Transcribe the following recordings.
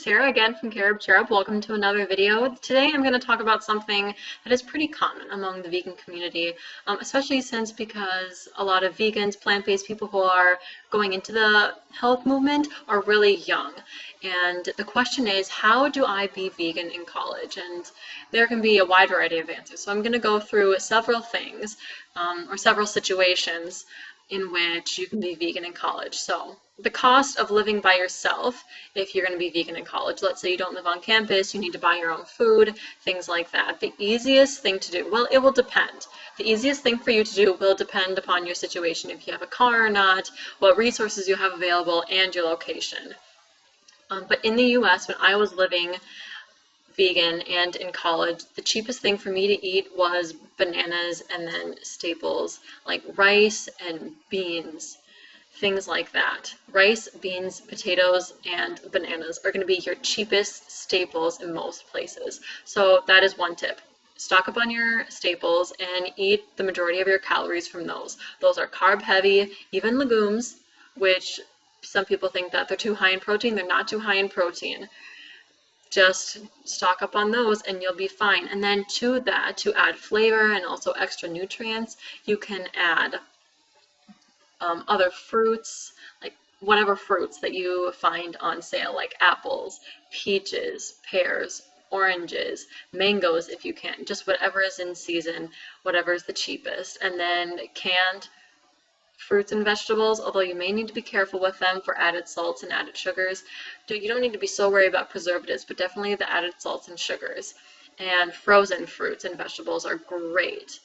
Sarah again from Carob Cherub. Welcome to another video. Today I'm going to talk about something that is pretty common among the vegan community, especially because a lot of vegans, plant-based people who are going into the health movement are really young. And the question is, how do I be vegan in college? And there can be a wide variety of answers. So I'm going to go through several things or several situations in which you can be vegan in college. So the cost of living by yourself, if you're going to be vegan in college, let's say you don't live on campus, you need to buy your own food, things like that. The easiest thing to do, well, it will depend. The easiest thing for you to do will depend upon your situation, if you have a car or not, what resources you have available, and your location. But in the US, when I was living vegan and in college, the cheapest thing for me to eat was bananas and then staples like rice and beans, things like that. Rice, beans, potatoes, and bananas are going to be your cheapest staples in most places. So that is one tip. Stock up on your staples and eat the majority of your calories from those. Those are carb heavy, even legumes, which some people think that they're too high in protein. They're not too high in protein. Just stock up on those and you'll be fine. And then to that, to add flavor and also extra nutrients, you can add other fruits, like whatever fruits that you find on sale, like apples, peaches, pears, oranges, mangoes if you can, just whatever is in season, whatever is the cheapest. And then canned fruits and vegetables, although you may need to be careful with them for added salts and added sugars. You don't need to be so worried about preservatives, but definitely the added salts and sugars. And frozen fruits and vegetables are great.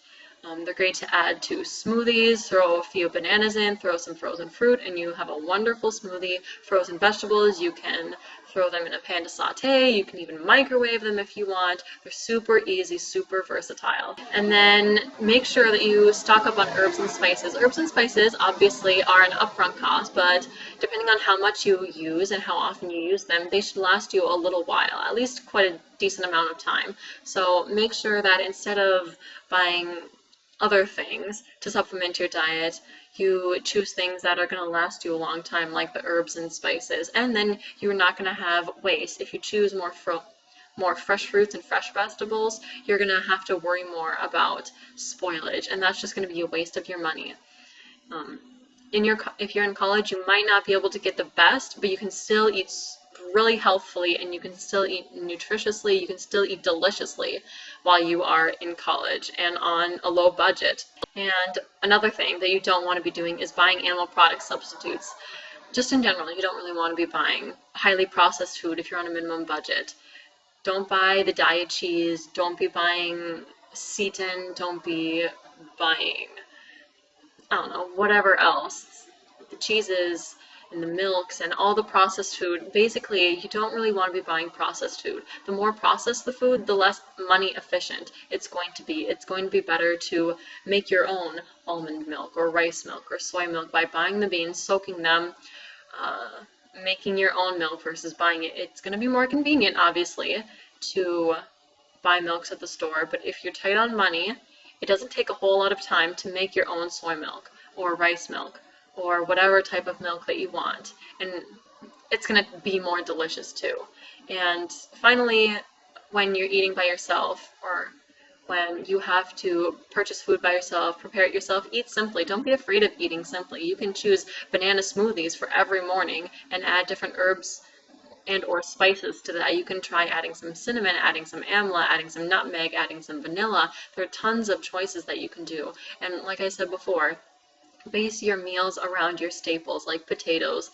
They're great to add to smoothies. Throw a few bananas in, throw some frozen fruit, and you have a wonderful smoothie. Frozen vegetables, you can throw them in a pan to saute. You can even microwave them if you want. They're super easy, super versatile. And then make sure that you stock up on herbs and spices. Herbs and spices obviously are an upfront cost, but depending on how much you use and how often you use them, they should last you a little while, at least quite a decent amount of time. So make sure that instead of buying other things to supplement your diet, you choose things that are going to last you a long time, like the herbs and spices, and then you're not going to have waste. If you choose more fresh fruits and fresh vegetables, you're going to have to worry more about spoilage, and that's just going to be a waste of your money. If you're in college, you might not be able to get the best, but you can still eat really healthfully, and you can still eat nutritiously, you can still eat deliciously while you are in college and on a low budget. And another thing that you don't want to be doing is buying animal product substitutes. Just in general, you don't really want to be buying highly processed food if you're on a minimum budget. Don't buy the diet cheese, don't be buying seitan, don't be buying, I don't know, whatever else, the cheeses and the milks and all the processed food. Basically, you don't really want to be buying processed food. The more processed the food, the less money efficient it's going to be. It's going to be better to make your own almond milk or rice milk or soy milk by buying the beans, soaking them, making your own milk versus buying it. It's going to be more convenient, obviously, to buy milks at the store, but if you're tight on money, it doesn't take a whole lot of time to make your own soy milk or rice milk or whatever type of milk that you want, and it's going to be more delicious too. And finally, when you're eating by yourself or when you have to purchase food by yourself, prepare it yourself, eat simply. Don't be afraid of eating simply. You can choose banana smoothies for every morning and add different herbs and or spices to that. You can try adding some cinnamon, adding some amla, adding some nutmeg, adding some vanilla. There are tons of choices that you can do. And like I said before, base your meals around your staples like potatoes,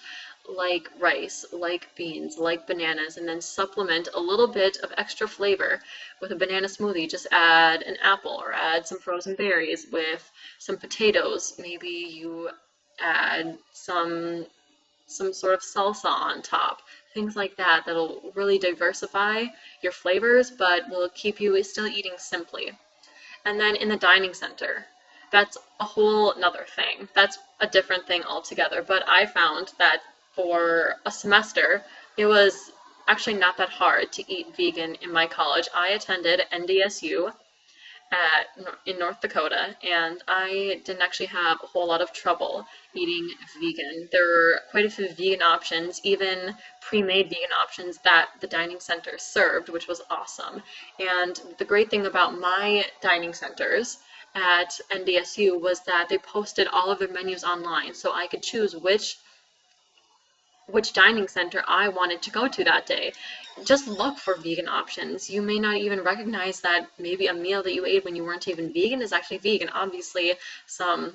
like rice, like beans, like bananas, and then supplement a little bit of extra flavor with a banana smoothie. Just add an apple or add some frozen berries with some potatoes. Maybe you add some sort of salsa on top, things like that that'll really diversify your flavors but will keep you still eating simply. And then in the dining center, that's a whole nother thing. That's a different thing altogether. But I found that for a semester, it was actually not that hard to eat vegan in my college. I attended NDSU, in North Dakota, and I didn't actually have a whole lot of trouble eating vegan. There were quite a few vegan options, even pre-made vegan options that the dining center served, which was awesome. And the great thing about my dining centers at NDSU was that they posted all of their menus online, so I could choose which dining center I wanted to go to that day. Just look for vegan options. You may not even recognize that maybe a meal that you ate when you weren't even vegan is actually vegan. Obviously, some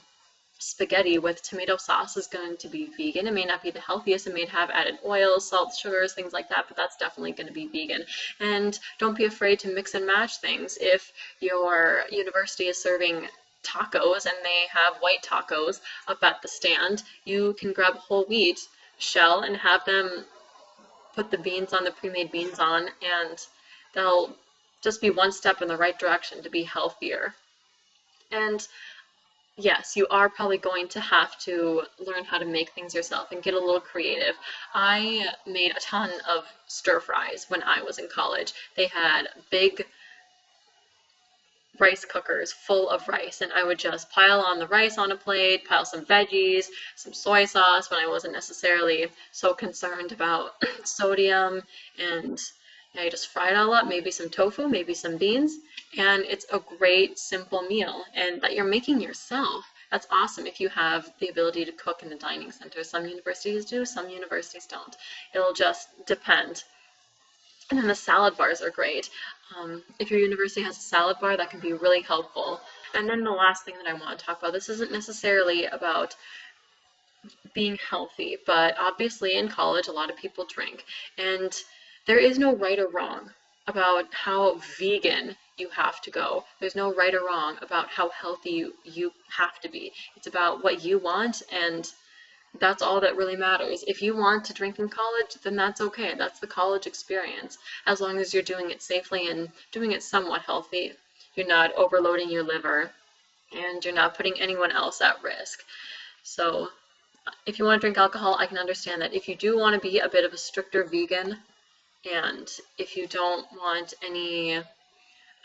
spaghetti with tomato sauce is going to be vegan. It may not be the healthiest. It may have added oils, salt, sugars, things like that, but that's definitely going to be vegan. And don't be afraid to mix and match things. If your university is serving tacos and they have white tacos up at the stand, you can grab whole wheat shell and have them put the beans on, the pre-made beans on, and they'll just be one step in the right direction to be healthier. And yes, you are probably going to have to learn how to make things yourself and get a little creative. I made a ton of stir fries when I was in college. They had big rice cookers full of rice, and I would just pile on the rice on a plate, pile some veggies, some soy sauce when I wasn't necessarily so concerned about sodium, and I just fry it all up, maybe some tofu, maybe some beans, and it's a great simple meal and that you're making yourself. That's awesome if you have the ability to cook in a dining center. Some universities do, some universities don't. It'll just depend. And then the salad bars are great. If your university has a salad bar, that can be really helpful. And then the last thing that I want to talk about, this isn't necessarily about being healthy, but obviously in college a lot of people drink. And there is no right or wrong about how vegan you have to go. There's no right or wrong about how healthy you have to be. It's about what you want, and that's all that really matters. If you want to drink in college, then that's okay. That's the college experience. As long as you're doing it safely and doing it somewhat healthy, you're not overloading your liver and you're not putting anyone else at risk. So if you want to drink alcohol, I can understand that. If you do want to be a bit of a stricter vegan, and if you don't want any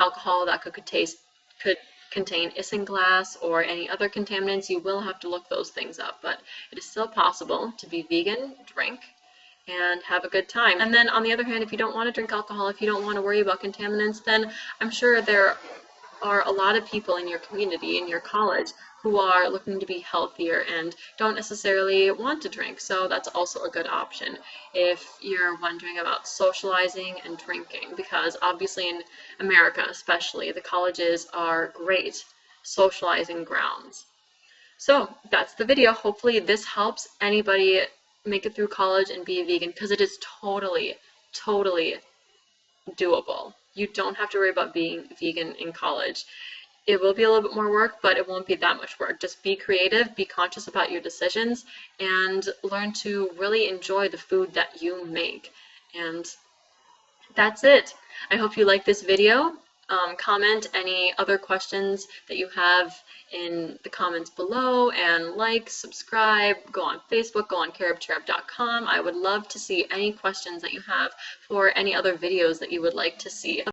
alcohol that could contain isinglass or any other contaminants, you will have to look those things up, but it is still possible to be vegan, drink, and have a good time. And then on the other hand, if you don't want to drink alcohol, if you don't want to worry about contaminants, then I'm sure there are a lot of people in your community, in your college, who are looking to be healthier and don't necessarily want to drink, so that's also a good option if you're wondering about socializing and drinking, because obviously in America especially, the colleges are great socializing grounds. So that's the video. Hopefully this helps anybody make it through college and be a vegan, because it is totally doable. You don't have to worry about being vegan in college. It will be a little bit more work, but it won't be that much work. Just be creative, be conscious about your decisions, and learn to really enjoy the food that you make. And that's it. I hope you like this video. Comment any other questions that you have in the comments below, and like, subscribe, go on Facebook, go on carobcherub.com. I would love to see any questions that you have for any other videos that you would like to see.